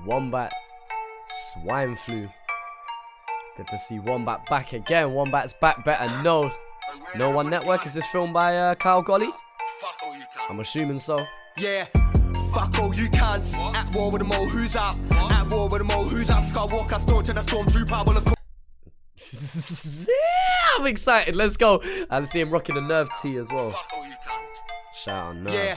Wombat, swine flu. Good to see Wombat back again. Wombat's back better. No One Network. Is this filmed by Kyle Golly? I'm assuming so. Yeah, fuck all you cunts. At war with them all, who's up? At war with them all, who's up? Skywalker, staunch and a stormtrooper. Well, of course. Yeah, I'm excited. Let's go. I see him rocking a Nerve tee as well. Shout out Nerve. Yeah,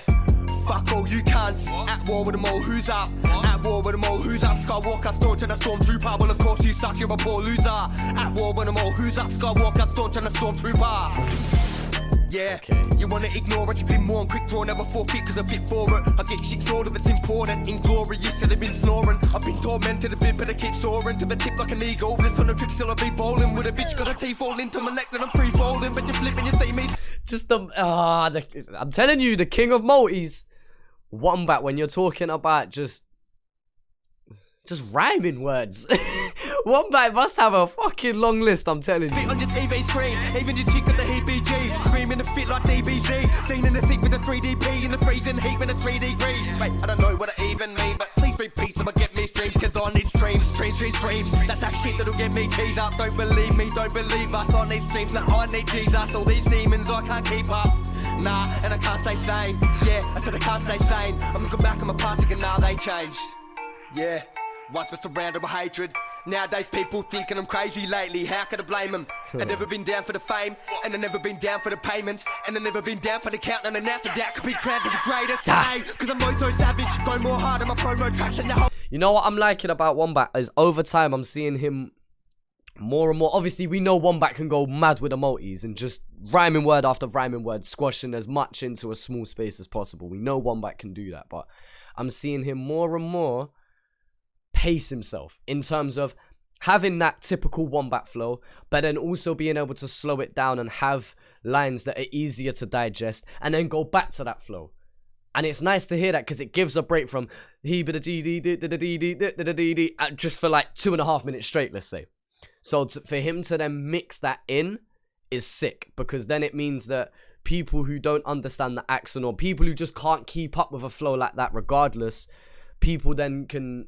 fuck all you cunts. At war with them all, who's up? At war with them all, who's up? Skywalker, staunch and a stormtrooper. Well, of course you suck, you're a poor loser. At war with them all, who's up? Skywalker, staunch and a stormtrooper. Yeah, okay. You wanna ignore it, you be more on quick draw, never forfeit cause I'm fit for it. I get shit sort of, it's important. Inglorious, said I've been snoring. I've been tormented a bit, but I keep soaring to the tip like an eagle. This on the trip, still I'll be bowling with a bitch, got a teeth all into my neck, then I'm free folding. But you flip and you see me. Just I'm telling you, the king of multis, Wombat, when you're talking about just rhyming words. Wombat must have a fucking long list, I'm telling you. On your TV screen, even your chick got the EBG, screaming a fit like DBZ, staying in the seat with the 3DP, in the freezing heat when it's 3 degrees. Wait, I don't know what I even mean, but please repeat so I get me streams, cause I need streams. That's that shit that'll get me keys up. Don't believe me, don't believe us. I need streams, now I need Jesus. All these demons I can't keep up. Nah, and I can't stay sane. Yeah, I said I can't stay sane. I'm looking back on my past again, now they changed. Yeah. Once we're surrounded with hatred. Nowadays people thinking I'm crazy lately. How could I blame them? I've never been down for the fame, and I've never been down for the payments, and I've never been down for the count. And now after that could be crowned as the greatest. Hey, cause I'm always so savage. Go more hard on my promo tracks and the whole. You know what I'm liking about Wombat is over time I'm seeing him more and more. Obviously we know Wombat can go mad with the multis and just rhyming word after rhyming word, squashing as much into a small space as possible. We know Wombat can do that, but I'm seeing him more and more pace himself in terms of having that typical Wombat flow, but then also being able to slow it down and have lines that are easier to digest and then go back to that flow. And it's nice to hear that because it gives a break from just for like 2.5 minutes straight, let's say. So for him to then mix that in is sick, because then it means that people who don't understand the accent, or people who just can't keep up with a flow like that regardless, people then can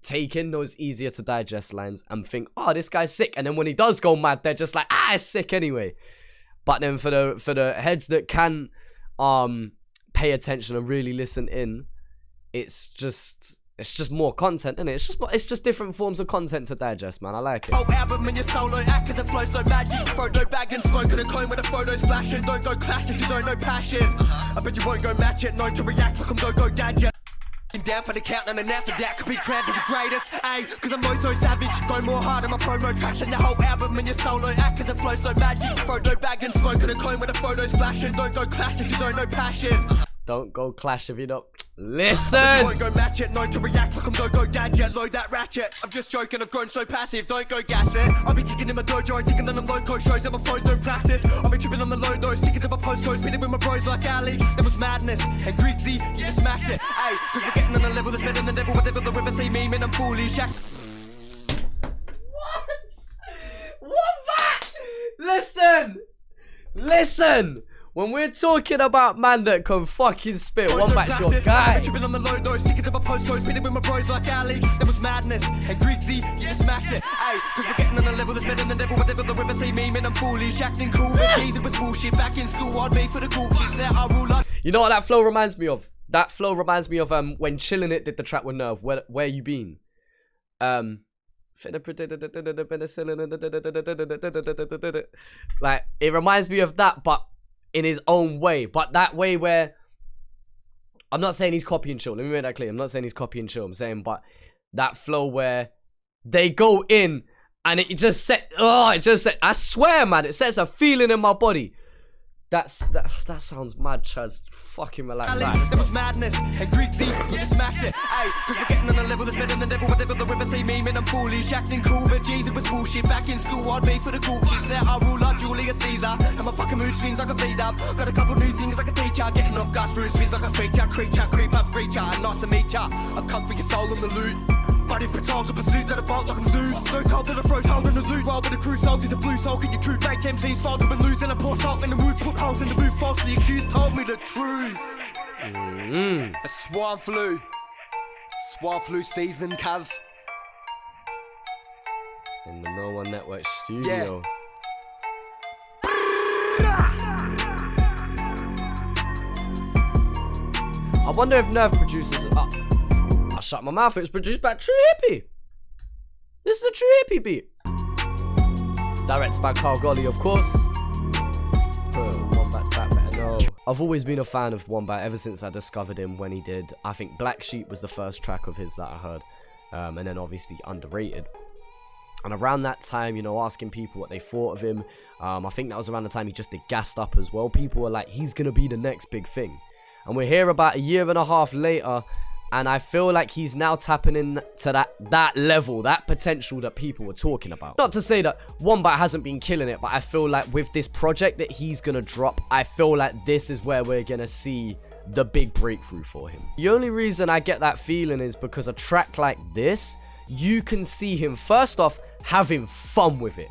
take in those easier to digest lines and think, oh, this guy's sick. And then when he does go mad, they're just like, it's sick anyway. But then for the heads that can pay attention and really listen in, it's just more content, isn't it? It's just different forms of content to digest, man. I like it. Oh, album in your solo act, cause the flow so magic. Photo bag and smoke and a cone with the photos flashing. Don't go clash if you don't know passion. I bet you won't go match it. No to react like I'm go dad, yeah. Down for the count and then after that could be crowned as the greatest. Ayy, cause I'm always so savage. Go more hard on my promo tracks and the whole album in your solo act, cause the flow so magic. Photo bag and smoke and a cone with the photos flashing. Don't go clash if you don't know passion. Don't go clash if you don't listen. You won't go match it, no to react like I'm go dad yet. Load that ratchet. I'm just joking, I've grown so passive. Don't go gas it. I'll be kicking in my dojo, thinking that I'm loco. Shows that my phones don't practice. I'll be tripping on the low though, sticking to my postcode, spinning with my bros like Ali. There was madness and Griggsy, you just smashed it. Ayy, cause we're getting on a level that's better than the devil. Whatever the river say me, man, I'm foolish. What that? Listen. When we're talking about man that can fucking spit, Wombat's your guy. Tripping on the low though, sticking to my postcode, spinning with my bros like Ali. There was madness and Griggsy, you just smashed it. Ayy, cause we're getting on a level that's better than the devil. Whatever the river say me, man, I'm foolish. Acting cool, but jeez, it was bullshit. Back in school, I'd be for the cool kids. Now I rule up. You know what that flow reminds me of? That flow reminds me of when Chillin' It did the track with Nerve. Where you been? Like, it reminds me of that, but in his own way. But that way where, I'm not saying he's copying Chill, let me make that clear. I'm not saying he's copying Chill, I'm saying, but that flow where they go in and it just set, I swear, man, it sets a feeling in my body. That sounds mad, Chaz. Fucking relax. There was madness and Griggsy, you just smashed it. Ayy, cause we're getting on a level that's better than the devil. Whatever the river say me, man, I'm foolish. Acting cool, but jeez, it was bullshit. Back in school, I'd be for the cool kids. Now I rule like Julius Caesar, and my fucking mood swings like a feed up. Got a couple new things like a teacher, getting off gas route spins like a feature. Creature, creep up, preacher, nice to meet ya. I've come for your soul on the loot. Buddy patrols a pursuit that about like I'm Zeus. So cold that I throw hole in the loot. While with the crew sold to the blue soul. Get your true fake MCs fold up and lose. And I pour salt in the mood. Put holes in the mood. Falsely accused told me the truth. A swine flu. Swine flu season, cuz. In the No One Network studio. I wonder if Nerve produces. I shut my mouth. It was produced by True Hippie. This is a True Hippie beat. Directed by Carl Golly, of course. Wombat's back better know. I've always been a fan of Wombat ever since I discovered him when he did. I think Black Sheep was the first track of his that I heard. And then obviously Underrated. And around that time, you know, asking people what they thought of him. I think that was around the time he just did Gassed Up as well. People were like, he's going to be the next big thing. And we're here about a year and a half later. And I feel like he's now tapping into that level, that potential that people were talking about. Not to say that Wombat hasn't been killing it, but I feel like with this project that he's going to drop, I feel like this is where we're going to see the big breakthrough for him. The only reason I get that feeling is because a track like this, you can see him, first off, having fun with it.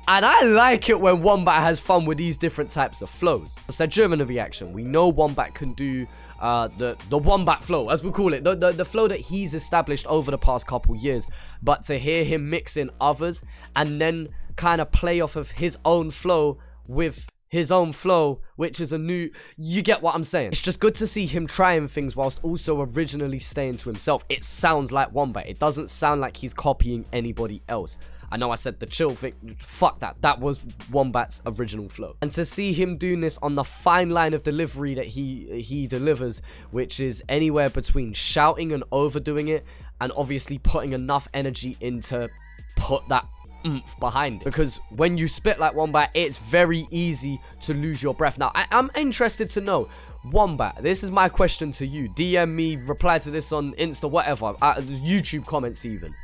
And I like it when Wombat has fun with these different types of flows. I said during the reaction, we know Wombat can do the Wombat flow, as we call it, the flow that he's established over the past couple years. But to hear him mix in others and then kind of play off of his own flow with his own flow, which is a new, you get what I'm saying. It's just good to see him trying things whilst also originally staying to himself. It sounds like Wombat. It doesn't sound like he's copying anybody else. I know I said the chill thing, fuck that. That was Wombat's original flow. And to see him doing this on the fine line of delivery that he delivers, which is anywhere between shouting and overdoing it, and obviously putting enough energy in to put that oomph behind it. Because when you spit like Wombat, it's very easy to lose your breath. Now, I'm interested to know, Wombat, this is my question to you. DM me, reply to this on Insta, whatever, YouTube comments even.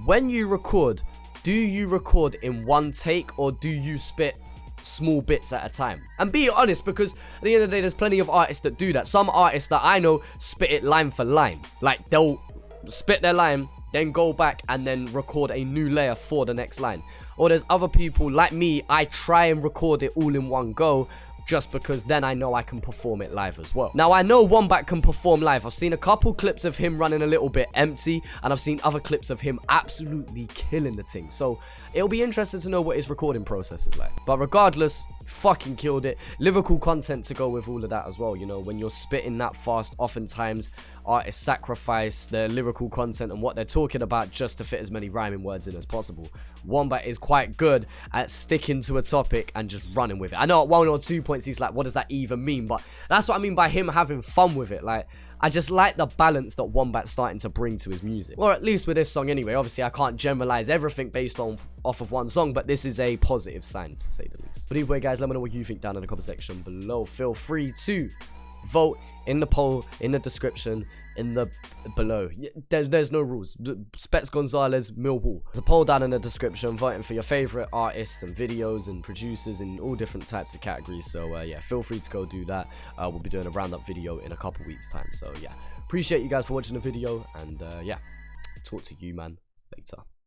When you record, do you record in one take or do you spit small bits at a time? And be honest, because at the end of the day, there's plenty of artists that do that. Some artists that I know spit it line for line. Like, they'll spit their line, then go back and then record a new layer for the next line. Or there's other people like me, I try and record it all in one go, just because then I know I can perform it live as well. Now, I know Wombat can perform live. I've seen a couple clips of him running a little bit empty, and I've seen other clips of him absolutely killing the thing. So it'll be interesting to know what his recording process is like. But regardless, fucking killed it. Lyrical content to go with all of that as well. You know, when you're spitting that fast, oftentimes artists sacrifice their lyrical content and what they're talking about just to fit as many rhyming words in as possible. Wombat is quite good at sticking to a topic and just running with it. I know at 1 or 2 points he's like, what does that even mean? But that's what I mean by him having fun with it. Like, I just like the balance that Wombat's starting to bring to his music. Or at least with this song anyway. Obviously, I can't generalize everything based off of one song, but this is a positive sign, to say the least. But either way, guys, let me know what you think down in the comment section below. Feel free to vote in the poll, in the description, in the below. There's no rules. Spets Gonzalez, Millwall. There's a poll down in the description voting for your favorite artists and videos and producers in all different types of categories. So yeah, feel free to go do that. We'll be doing a roundup video in a couple weeks time. So yeah, appreciate you guys for watching the video, and yeah, talk to you, man, later.